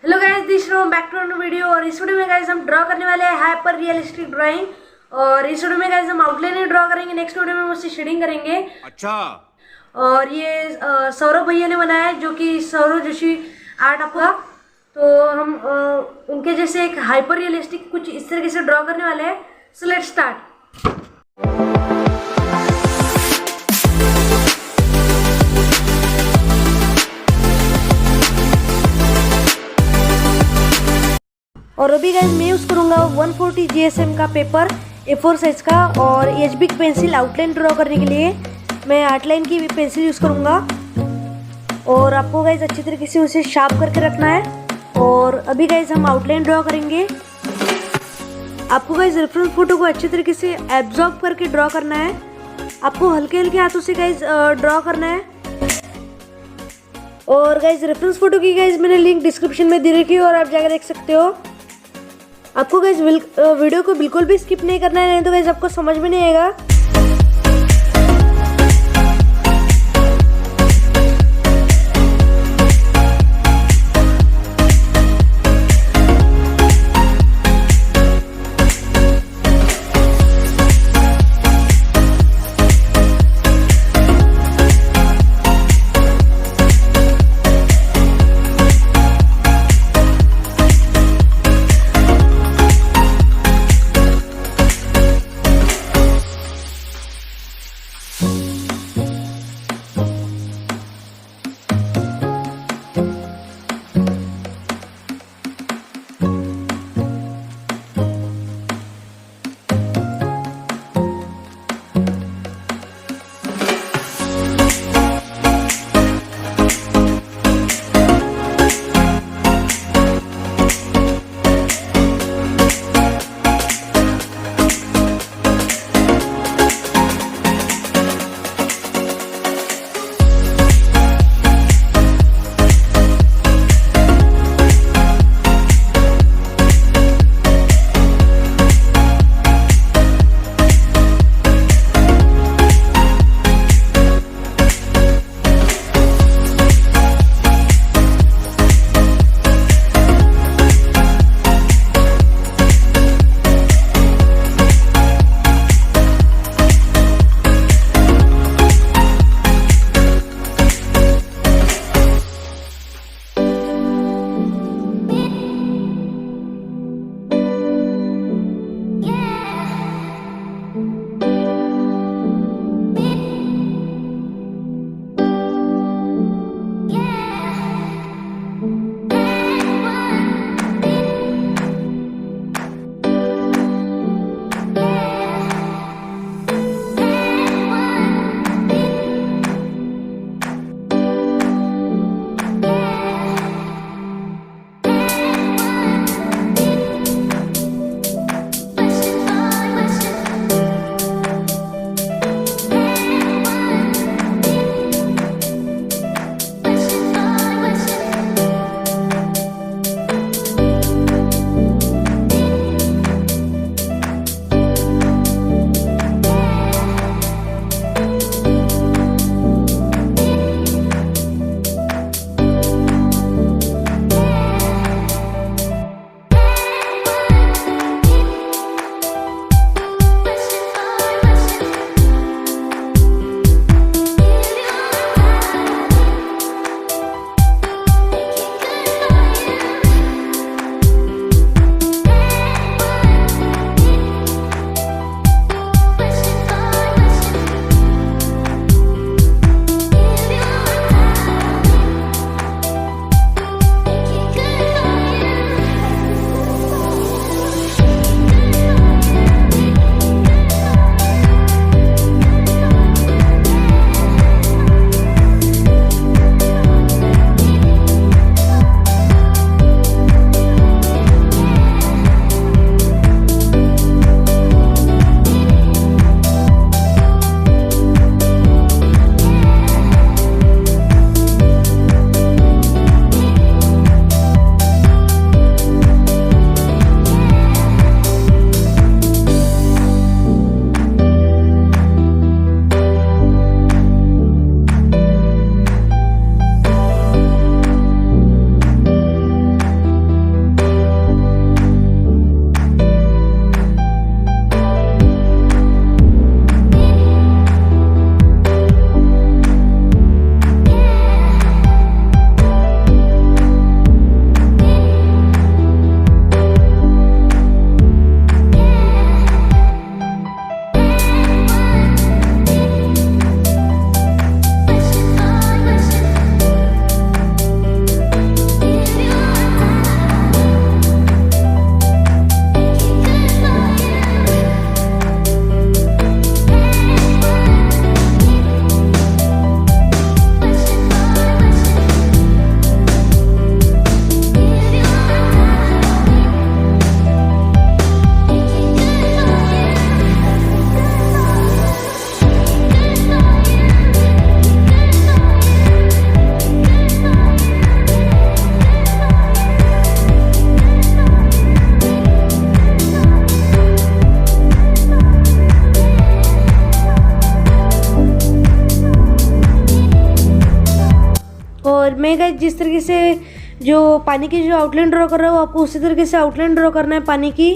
Hello guys, this is back to new video. और इस video में गाइस हम ड्रॉ करने वाले हैं हाइपर रियलिस्टिक ड्राइंग। और इस वीडियो में गाइस हम आउटलाइन ही ड्रॉ करेंगे, नेक्स्ट वीडियो में उससे शेडिंग करेंगे। अच्छा। और ये सौरभ भैया ने बनाया है, जो कि सौरभ जोशी आर्ट आपका। तो हम उनके जैसे एक हाइपर रियलिस्टिक कुछ इस तरीके से ड्रॉ करने वाले हैं। So let's start. और अभी गाइस मैं यूज़ करूँगा 140 GSM का पेपर A4 साइज का, और HB की पेंसिल आउटलाइन ड्रॉ करने के लिए मैं आउटलाइन की पेंसिल यूज़ करूँगा। और आपको गाइस अच्छी तरीके से उसे शार्प करके रखना है। और अभी गाइस हम आउटलाइन ड्रॉ करेंगे। आपको गाइस रेफरेंस फोटो को अच्छी तरीके से एब्जॉर्ब करके ड्रॉ करना है। आपको हल्के हल्के हाथों से गाइस ड्रॉ करना है। और गाइस रेफरेंस फोटो की गाइस मैंने लिंक डिस्क्रिप्शन में दे रखी है, और आप जाकर देख सकते हो। आपको गाइस वीडियो को बिल्कुल भी स्किप नहीं करना है, नहीं तो गाइस आपको समझ में नहीं आएगा। गाइस जिस तरीके से जो पानी की जो आउटलाइन ड्रॉ कर रहे हो आपको उसी तरीके से आउटलाइन ड्रॉ करना है पानी की।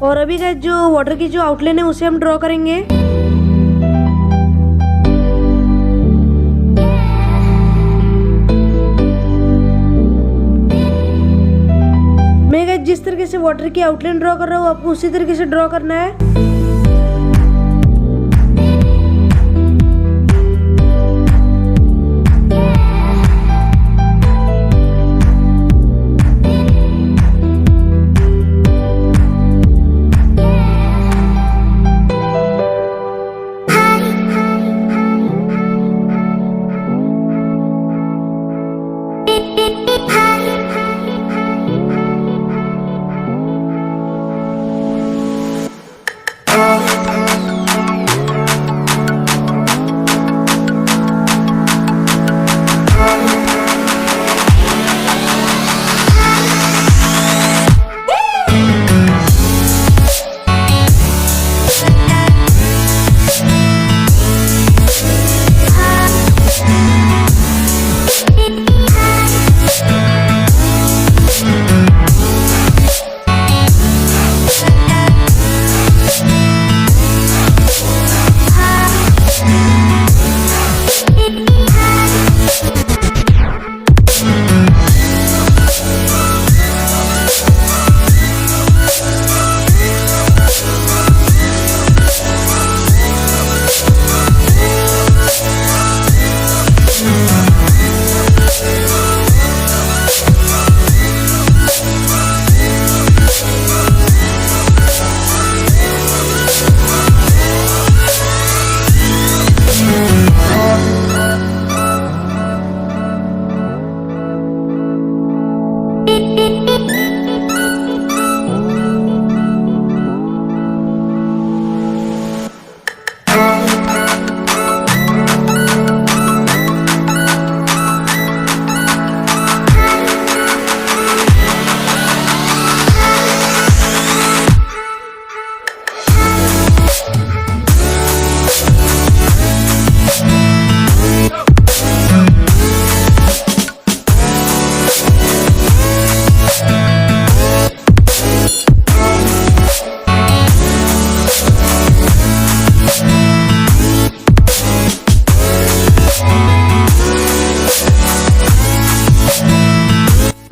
और अभी गाइस जो वाटर की जो आउटलाइन है उसे हम ड्रॉ करेंगे। मैं गाइस जिस तरीके से वाटर की आउटलाइन ड्रॉ कर रहा हूँ आपको उसी तरीके से ड्रॉ करना है।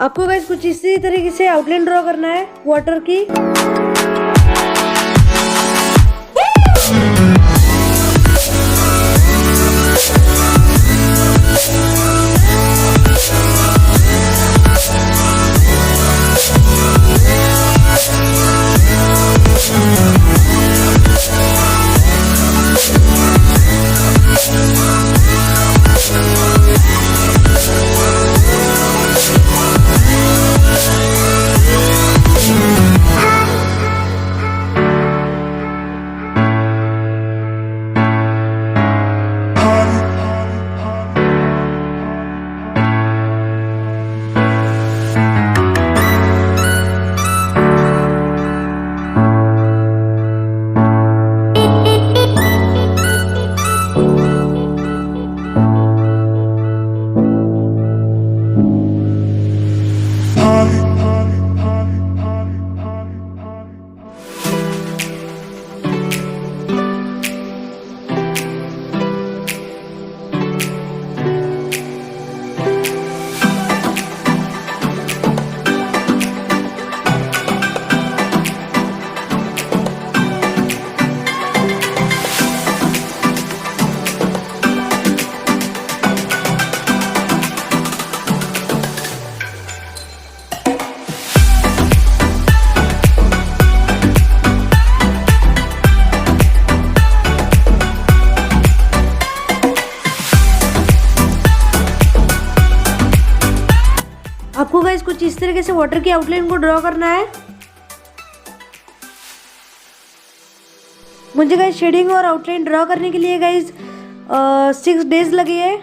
आपको गाइस कुछ इसी तरीके से आउटलाइन ड्रॉ करना है वाटर की। आपको गाइस कुछ इस तरीके से वाटर की आउटलाइन को ड्रॉ करना है। मुझे गाइज शेडिंग और आउटलाइन ड्रॉ करने के लिए गाइज 6 डेज लगे हैं,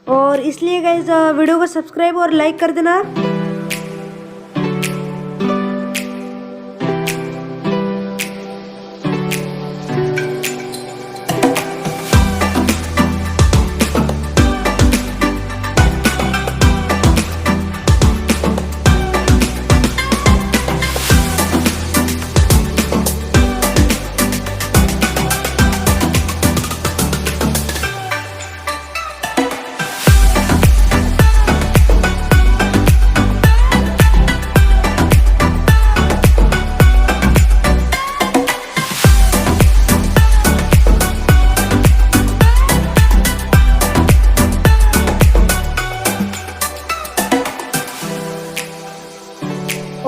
और इसलिए गाइज वीडियो को सब्सक्राइब और लाइक कर देना।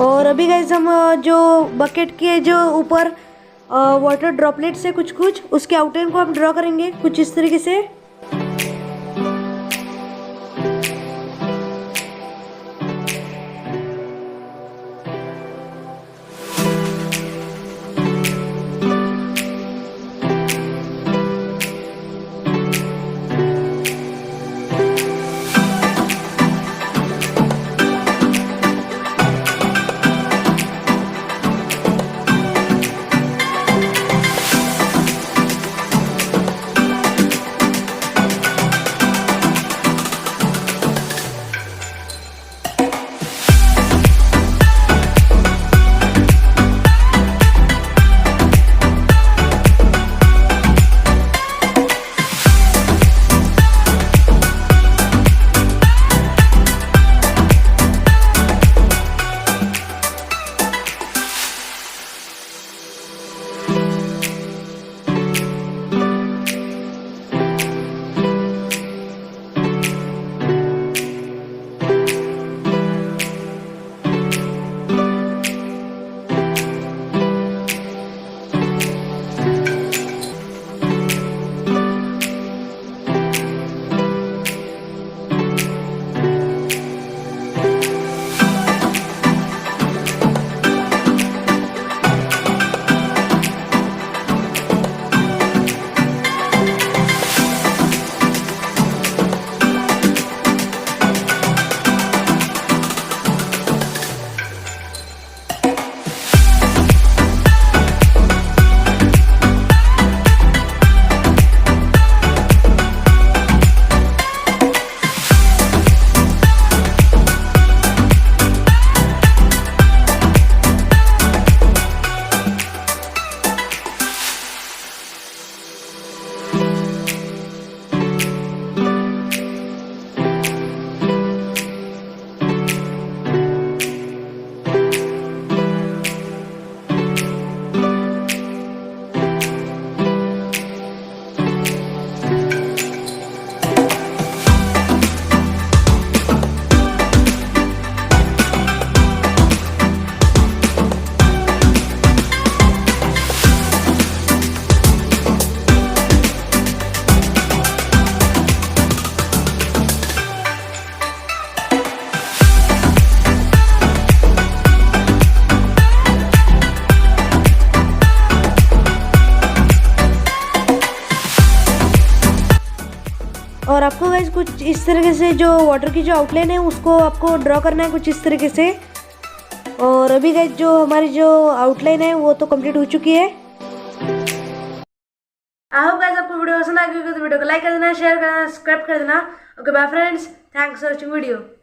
और अभी गाइज हम जो बकेट के जो ऊपर वाटर ड्रॉपलेट्स है कुछ कुछ, उसके आउटलाइन को हम ड्रॉ करेंगे कुछ इस तरीके से। और आपको गाइज कुछ इस तरीके से जो वाटर की जो आउटलाइन है उसको आपको ड्रॉ करना है कुछ इस तरीके से। और अभी गाइज जो हमारी जो आउटलाइन है वो तो कंप्लीट हो चुकी है। आई होप गाइज आपको वीडियो पसंद आ गई तो वीडियो को लाइक कर देना, शेयर करना, सब्सक्राइब कर देना। Okay bye friends, thanks for watching video.